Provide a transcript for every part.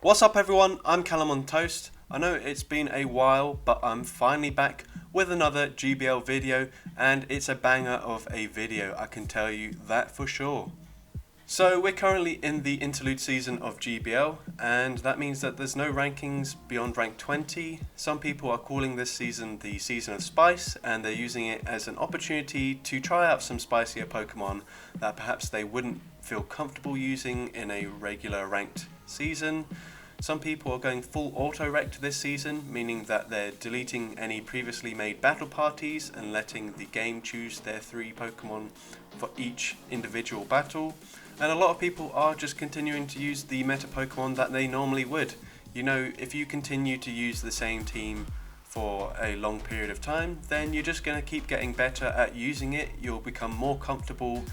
What's up everyone, I'm Callum on Toast. I know it's been a while, but I'm finally back with another GBL video, and it's a banger of a video, I can tell you that for sure. So we're currently in the interlude season of GBL, and that means that there's no rankings beyond rank 20. Some people are calling this season the season of spice, and they're using it as an opportunity to try out some spicier Pokemon that perhaps they wouldn't feel comfortable using in a regular ranked season. Some people are going full auto Rekt this season, meaning that they're deleting any previously made battle parties and letting the game choose their 3 Pokemon for each individual battle. And a lot of people are just continuing to use the meta Pokemon that they normally would. You know, if you continue to use the same team for a long period of time, then you're just going to keep getting better at using it. You'll become more comfortable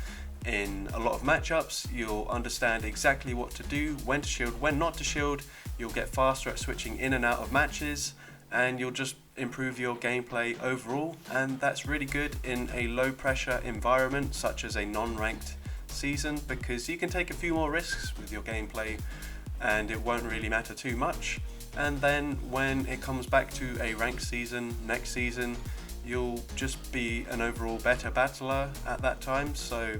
in a lot of matchups, you'll understand exactly what to do, when to shield, when not to shield, you'll get faster at switching in and out of matches, and you'll just improve your gameplay overall, and that's really good in a low pressure environment such as a non-ranked season, because you can take a few more risks with your gameplay and it won't really matter too much. And then when it comes back to a ranked season next season, you'll just be an overall better battler at that time. So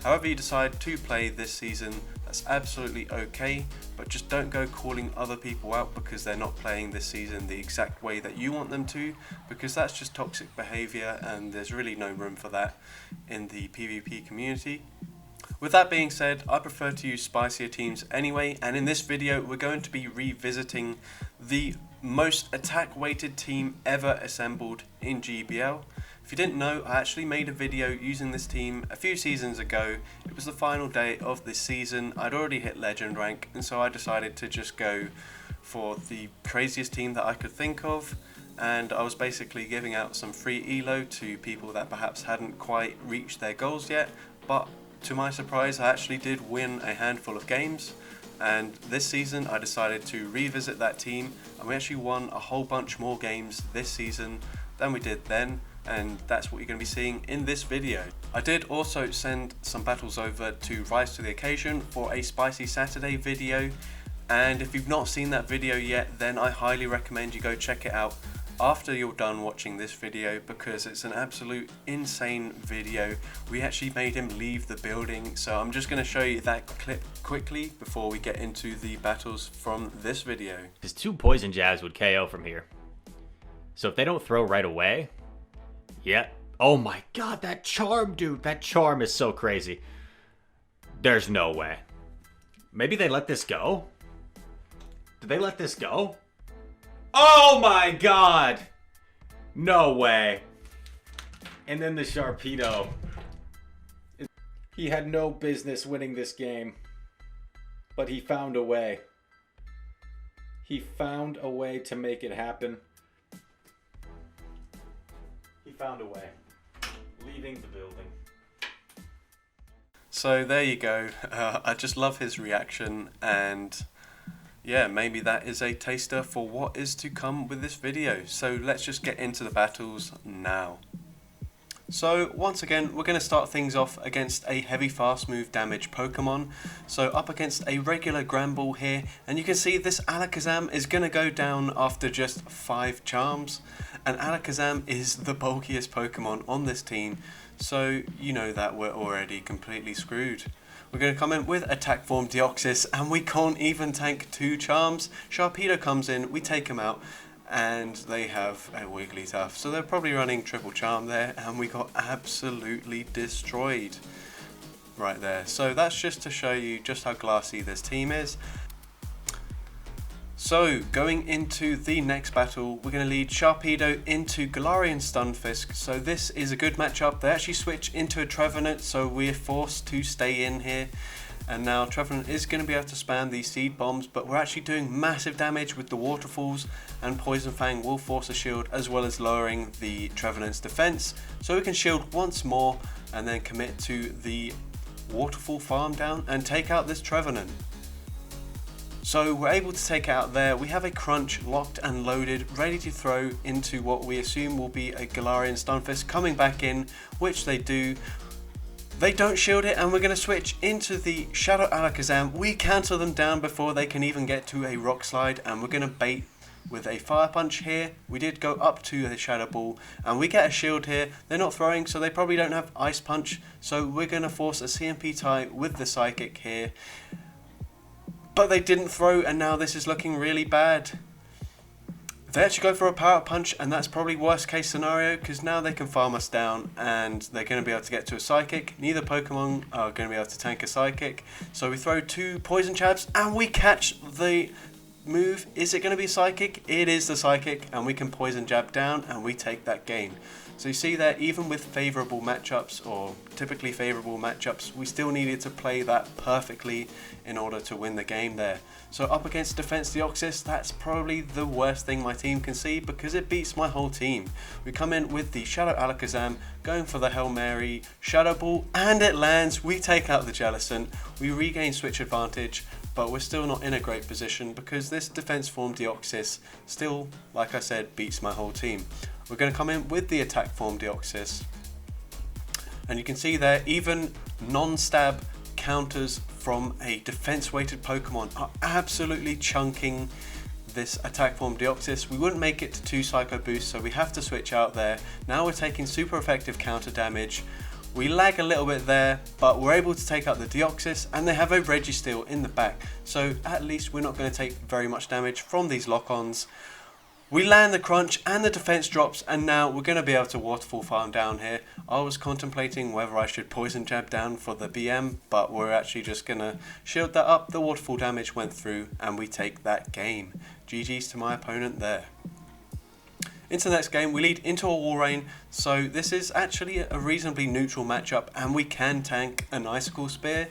however you decide to play this season, that's absolutely okay, but just don't go calling other people out because they're not playing this season the exact way that you want them to, because that's just toxic behavior and there's really no room for that in the PvP community. With that being said, I prefer to use spicier teams anyway, and in this video we're going to be revisiting the most attack weighted team ever assembled in GBL. If you didn't know, I actually made a video using this team a few seasons ago. It was the final day of this season. I'd already hit legend rank, and so I decided to just go for the craziest team that I could think of, and I was basically giving out some free elo to people that perhaps hadn't quite reached their goals yet, but to my surprise I actually did win a handful of games. And this season I decided to revisit that team, and we actually won a whole bunch more games this season than we did then, and that's what you're going to be seeing in this video. I did also send some battles over to Rise to the Occasion for a Spicy Saturday video, and if you've not seen that video yet, then I highly recommend you go check it out after you're done watching this video, because it's an absolute insane video. We actually made him leave the building, so I'm just going to show you that clip quickly before we get into the battles from this video. His 2 poison jabs would KO from here. So if they don't throw right away, yeah. Oh my god, that charm, dude. That charm is so crazy. There's no way. Maybe they let this go? Did they let this go? Oh my god! No way. And then the Sharpedo. He had no business winning this game, but he found a way. He found a way to make it happen. He found a way. Leaving the building. So there you go. I just love his reaction, and yeah, maybe that is a taster for what is to come with this video. So let's just get into the battles now. So once again, we're going to start things off against a heavy fast move damage Pokemon. So up against a regular Granbull here, and you can see this Alakazam is going to go down after just 5 charms. And Alakazam is the bulkiest Pokemon on this team, so you know that we're already completely screwed. We're going to come in with attack form Deoxys, and we can't even tank 2 charms. Sharpedo comes in, we take him out, and they have a Wigglytuff. So they're probably running triple charm there, and we got absolutely destroyed right there. So that's just to show you just how glassy this team is. So going into the next battle, we're going to lead Sharpedo into Galarian Stunfisk. So this is a good matchup. They actually switch into a Trevenant, so we're forced to stay in here. And now Trevenant is going to be able to spam these seed bombs, but we're actually doing massive damage with the waterfalls, and Poison Fang will force a shield as well as lowering the Trevenant's defense. So we can shield once more and then commit to the waterfall farm down and take out this Trevenant. So we're able to take it out there. We have a Crunch locked and loaded, ready to throw into what we assume will be a Galarian Stunfisk coming back in, which they do. They don't shield it, and we're going to switch into the Shadow Alakazam. We counter them down before they can even get to a Rock Slide, and we're going to bait with a Fire Punch here. We did go up to the Shadow Ball, and we get a shield here. They're not throwing, so they probably don't have Ice Punch, so we're going to force a CMP tie with the Psychic here. But they didn't throw, and now this is looking really bad. They actually go for a Power Punch, and that's probably worst case scenario, because now they can farm us down and they're going to be able to get to a Psychic. Neither Pokemon are going to be able to tank a Psychic, so we throw 2 Poison Jabs and we catch the move. Is it going to be Psychic? It is the Psychic, and we can Poison Jab down and we take that game. So you see there, even with favourable matchups, or typically favourable matchups, we still needed to play that perfectly in order to win the game there. So up against Defense Deoxys, that's probably the worst thing my team can see, because it beats my whole team. We come in with the Shadow Alakazam, going for the Hail Mary, Shadow Ball, and it lands. We take out the Jellicent, we regain switch advantage, but we're still not in a great position because this defense form Deoxys still, like I said, beats my whole team. We're going to come in with the attack form Deoxys, and you can see there, even non-stab counters from a defense weighted Pokemon are absolutely chunking this attack form Deoxys. We wouldn't make it to 2 Psycho Boosts, so we have to switch out there. Now we're taking super effective counter damage. We lag a little bit there, but we're able to take out the Deoxys, and they have a Registeel in the back, so at least we're not going to take very much damage from these lock-ons. We land the crunch and the defense drops, and now we're going to be able to waterfall farm down here. I was contemplating whether I should poison jab down for the BM, but we're actually just going to shield that up. The waterfall damage went through and we take that game. GG's to my opponent there. Into the next game, we lead into a Walrein, so this is actually a reasonably neutral matchup, and we can tank an Icicle Spear.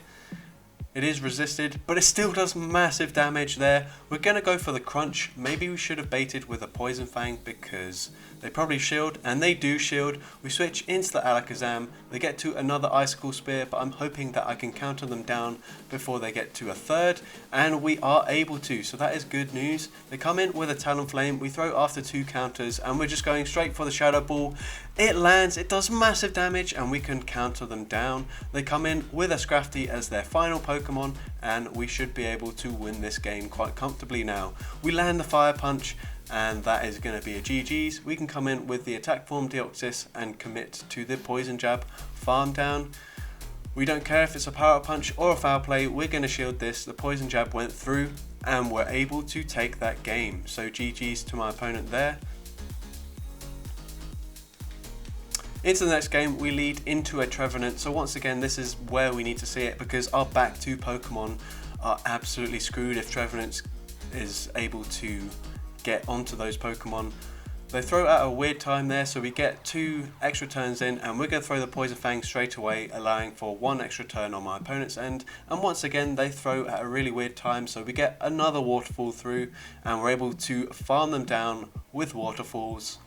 It is resisted, but it still does massive damage there. We're going to go for the crunch. Maybe we should have baited with a Poison Fang, because they probably shield, and they do shield. We switch into the Alakazam. They get to another Icicle Spear, but I'm hoping that I can counter them down before they get to a third, and we are able to, so that is good news. They come in with a Talonflame. We throw after 2 counters, and we're just going straight for the Shadow Ball. It lands, it does massive damage, and we can counter them down. They come in with a Scrafty as their final Pokemon, and we should be able to win this game quite comfortably now. We land the Fire Punch, and that is going to be a GG's. We can come in with the attack form Deoxys and commit to the Poison Jab, farm down. We don't care if it's a Power Punch or a Foul Play, we're going to shield this. The Poison Jab went through, and we're able to take that game. So GG's to my opponent there. Into the next game, we lead into a Trevenant. So once again, this is where we need to see it, because our back 2 Pokemon are absolutely screwed if Trevenant is able to get onto those Pokemon. They throw at a weird time there, so we get 2 extra turns in, and we're going to throw the Poison Fang straight away, allowing for 1 extra turn on my opponent's end. And once again, they throw at a really weird time, so we get another Waterfall through, and we're able to farm them down with Waterfalls.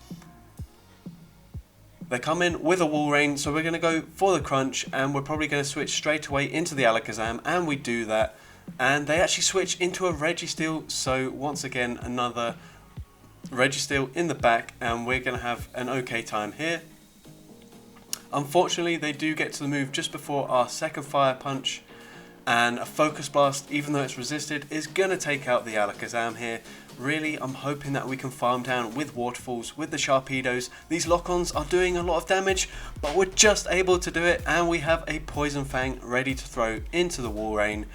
They come in with a Walrein, so we're going to go for the crunch, and we're probably going to switch straight away into the Alakazam, and we do that. And they actually switch into a Registeel, so once again another Registeel in the back, and we're going to have an okay time here. Unfortunately, they do get to the move just before our second Fire Punch, and a Focus Blast, even though it's resisted, is going to take out the Alakazam here. Really, I'm hoping that we can farm down with Waterfalls, with the Sharpedos. These lock-ons are doing a lot of damage, but we're just able to do it, and we have a Poison Fang ready to throw into the Walrein,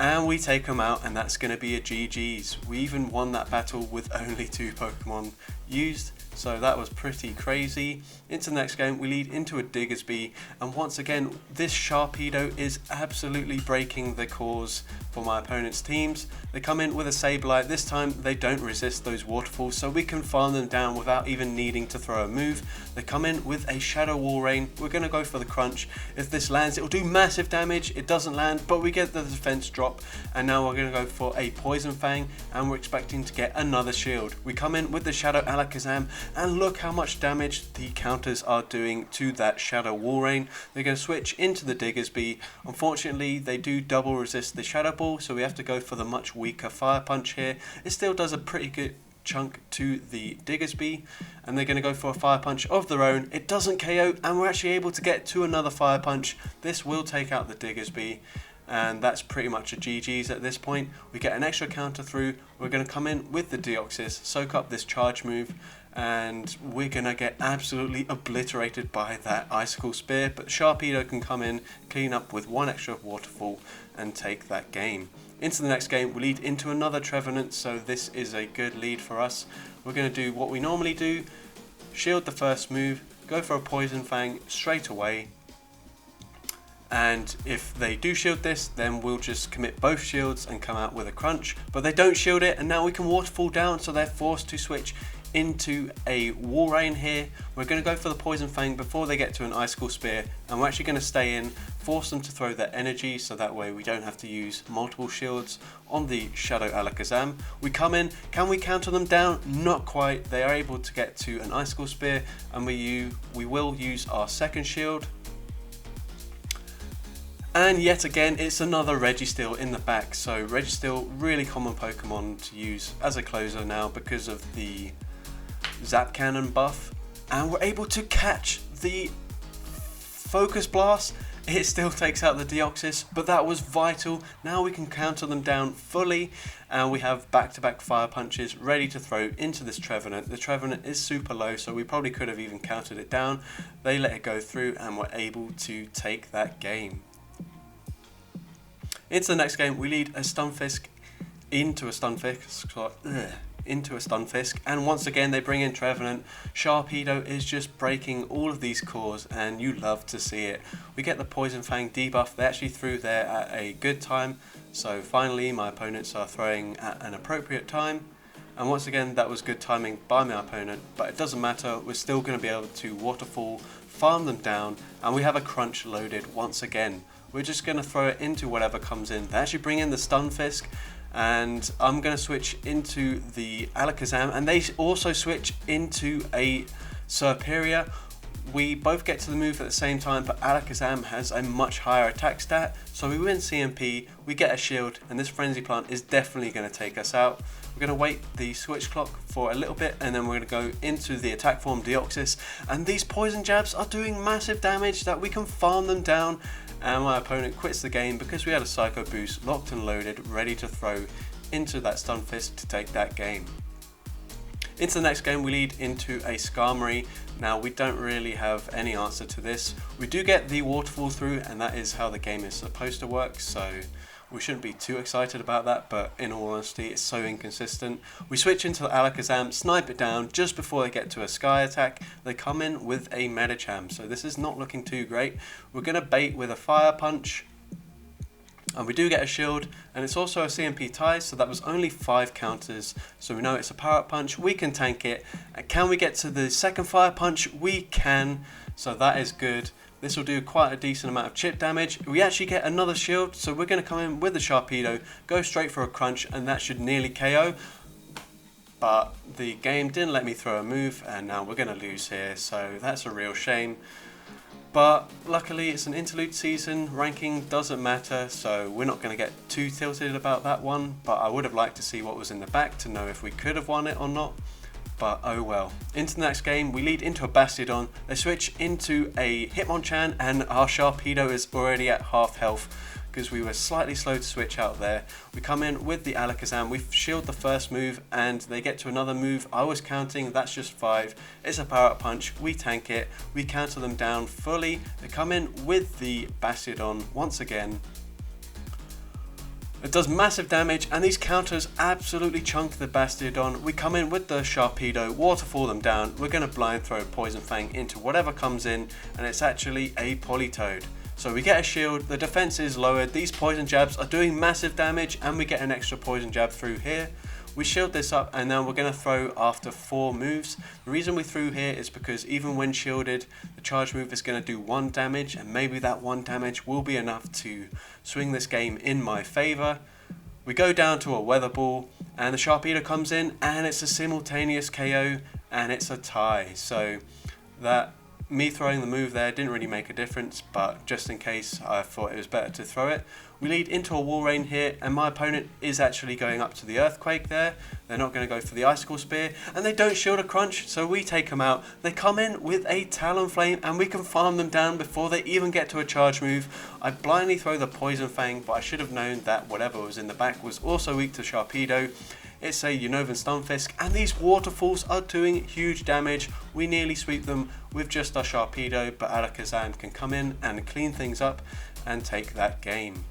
and we take them out, and that's going to be a GG's. We even won that battle with only 2 Pokemon used, so that was pretty crazy. Into the next game, we lead into a Diggersby, and once again, this Sharpedo is absolutely breaking the cause for my opponent's teams. They come in with a Sableye. This time they don't resist those Waterfalls, so we can farm them down without even needing to throw a move. They come in with a Shadow Walrein. We're going to go for the crunch. If this lands, it will do massive damage. It doesn't land, but we get the defense drop, and now we're going to go for a Poison Fang, and we're expecting to get another shield. We come in with the Shadow Alakazam, and look how much damage the counters are doing to that Shadow Walrein. They're going to switch into the Diggersby. Unfortunately, they do double resist the Shadow Ball, so we have to go for the much weaker Fire Punch here. It still does a pretty good chunk to the Diggersby, and they're going to go for a fire punch of their own. It doesn't KO, and we're actually able to get to another fire punch. This will take out the Diggersby, and that's pretty much a GG's at this point. We get an extra counter through. We're going to come in with the Deoxys, soak up this charge move, and we're going to get absolutely obliterated by that Icicle Spear, but Sharpedo can come in, clean up with one extra waterfall, and take that game. Into the next game, we lead into another Trevenant, so this is a good lead for us. We're going to do what we normally do, shield the first move, go for a Poison Fang straight away, and if they do shield this, then we'll just commit both shields and come out with a crunch. But they don't shield it, and now we can waterfall down, so they're forced to switch into a Walrein here. We're going to go for the Poison Fang before they get to an Icicle Spear, and we're actually going to stay in, force them to throw their energy, so that way we don't have to use multiple shields on the Shadow Alakazam. We come in, can we counter them down? Not quite. They are able to get to an Icicle Spear, and we will use our second shield. And yet again, it's another Registeel in the back. So Registeel, really common Pokemon to use as a closer now because of the Zap Cannon buff. And we're able to catch the Focus Blast. It still takes out the Deoxys, but that was vital. Now we can counter them down fully, and we have back-to-back fire punches ready to throw into this Trevenant. The Trevenant is super low, so we probably could have even countered it down. They let it go through, and we're able to take that game. Into the next game, we lead a Stunfisk into a Stunfisk, and once again they bring in Trevenant. Sharpedo is just breaking all of these cores, and you love to see it. We get the Poison Fang debuff. They actually threw there at a good time, so finally my opponents are throwing at an appropriate time. And once again, that was good timing by my opponent, but it doesn't matter. We're still going to be able to waterfall, farm them down, and we have a crunch loaded once again. We're just going to throw it into whatever comes in. They actually bring in the Stunfisk, and I'm going to switch into the Alakazam, and they also switch into a Serperior. We both get to the move at the same time, but Alakazam has a much higher attack stat, so we win CMP, we get a shield, and this Frenzy Plant is definitely going to take us out. We're going to wait the switch clock for a little bit, and then we're going to go into the attack form Deoxys, and these poison jabs are doing massive damage that we can farm them down, and my opponent quits the game because we had a Psycho Boost locked and loaded, ready to throw into that Stunfisk to take that game. Into the next game, we lead into a Skarmory. Now, we don't really have any answer to this. We do get the waterfall through, and that is how the game is supposed to work, so we shouldn't be too excited about that, but in all honesty, it's so inconsistent. We switch into the Alakazam, snipe it down just before they get to a Sky Attack. They come in with a Medicham, so this is not looking too great. We're going to bait with a Fire Punch, and we do get a shield, and it's also a CMP tie, so that was only 5 counters, so we know it's a Power Up Punch. We can tank it. And can we get to the second Fire Punch? We can, so that is good. This will do quite a decent amount of chip damage. We actually get another shield, so we're going to come in with the Sharpedo, go straight for a crunch, and that should nearly KO. But the game didn't let me throw a move, and now we're going to lose here, so that's a real shame. But luckily it's an interlude season, ranking doesn't matter, so we're not going to get too tilted about that one, but I would have liked to see what was in the back to know if we could have won it or not. But oh well. Into the next game, we lead into a Bastiodon. They switch into a Hitmonchan, and our Sharpedo is already at half health because we were slightly slow to switch out there. We come in with the Alakazam, we shield the first move, and they get to another move. I was counting, that's just 5. It's a Power Up Punch, we tank it, we counter them down fully. They come in with the Bastiodon once again. It does massive damage, and these counters absolutely chunk the Bastiodon. We come in with the Sharpedo, waterfall them down. We're going to blind throw Poison Fang into whatever comes in, and it's actually a Politoed. So we get a shield, the defense is lowered, these poison jabs are doing massive damage, and we get an extra poison jab through here. We shield this up, and now we're going to throw after 4 moves. The reason we threw here is because even when shielded, the charge move is going to do 1 damage, and maybe that 1 damage will be enough to swing this game in my favour. We go down to a Weather Ball, and the Sharpedo comes in, and it's a simultaneous KO, and it's a tie. So that Me throwing the move there didn't really make a difference, but just in case, I thought it was better to throw it. We lead into a Walrein here, and my opponent is actually going up to the Earthquake there. They're not going to go for the Icicle Spear, and they don't shield a crunch, so we take them out. They come in with a Talonflame, and we can farm them down before they even get to a charge move. I blindly throw the Poison Fang, but I should have known that whatever was in the back was also weak to Sharpedo. It's a Unova Stunfisk, and these waterfalls are doing huge damage. We nearly sweep them with just our Sharpedo, but Alakazam can come in and clean things up and take that game.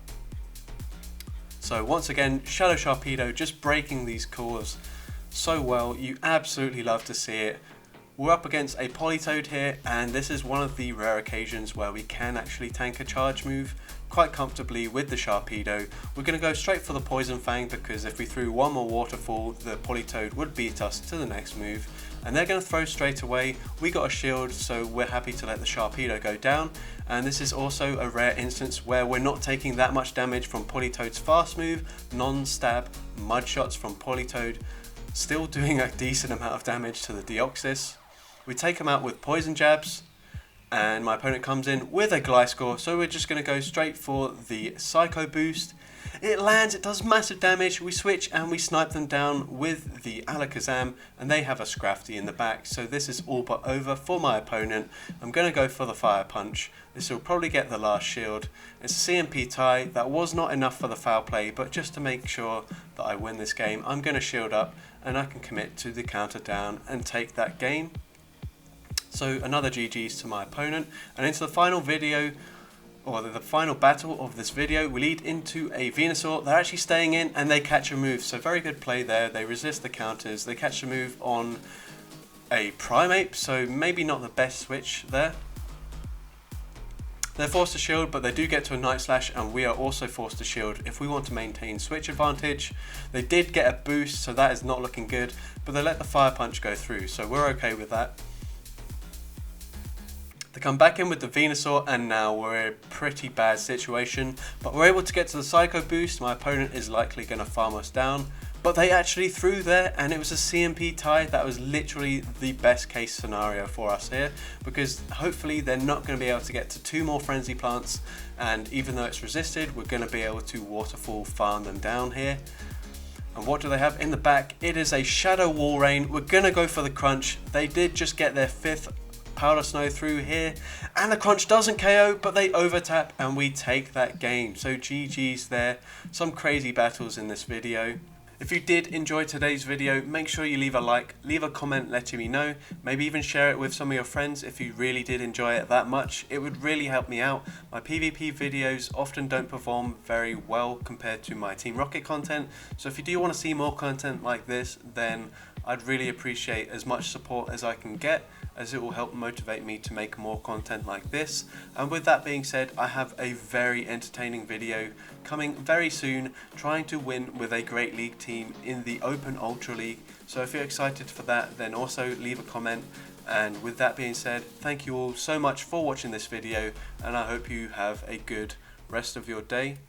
So once again, Shadow Sharpedo just breaking these cores so well. You absolutely love to see it. We're up against a Politoed here, and this is one of the rare occasions where we can actually tank a charge move quite comfortably with the Sharpedo. We're going to go straight for the Poison Fang, because if we threw one more Waterfall, the Politoed would beat us to the next move. And they're going to throw straight away. We got a shield, so we're happy to let the Sharpedo go down. And this is also a rare instance where we're not taking that much damage from Politoed's fast move, non-stab mud shots from Politoed, still doing a decent amount of damage to the Deoxys. We take him out with Poison Jabs, and my opponent comes in with a Gliscor, so we're just going to go straight for the Psycho Boost. It lands, it does massive damage, we switch and we snipe them down with the Alakazam, and they have a Scrafty in the back, so this is all but over for my opponent. I'm going to go for the Fire Punch. This will probably get the last shield. It's a CMP tie. That was not enough for the foul play, but just to make sure that I win this game, I'm going to shield up and I can commit to the counter down and take that game. So another GG's to my opponent, and into the final video, or the final battle of this video, we lead into a Venusaur. They're actually staying in and they catch a move, so very good play there. They resist the counters, they catch a move on a Primeape, so maybe not the best switch there. They're forced to shield, but they do get to a Night Slash, and we are also forced to shield if we want to maintain switch advantage. They did get a boost, so that is not looking good, but they let the Fire Punch go through, so we're okay with that. They come back in with the Venusaur, and now we're in a pretty bad situation, but we're able to get to the Psycho Boost. My opponent is likely going to farm us down, but they actually threw there, and it was a CMP tie. That was literally the best case scenario for us here, because hopefully they're not going to be able to get to 2 more Frenzy Plants, and even though it's resisted, we're going to be able to Waterfall farm them down here. And what do they have in the back? It is a Shadow Walrein. We're going to go for the crunch. They did just get their 5th Powder Snow through here, and the crunch doesn't KO, but they overtap and we take that game. So GG's there. Some crazy battles in this video. If you did enjoy today's video, make sure you leave a like, leave a comment letting me know, maybe even share it with some of your friends if you really did enjoy it that much. It would really help me out. My PvP videos often don't perform very well compared to my Team Rocket content, so if you do want to see more content like this, then I'd really appreciate as much support as I can get, as it will help motivate me to make more content like this. And with that being said, I have a very entertaining video coming very soon, trying to win with a Great League team in the Open Ultra League. So if you're excited for that, then also leave a comment. And with that being said, thank you all so much for watching this video, and I hope you have a good rest of your day.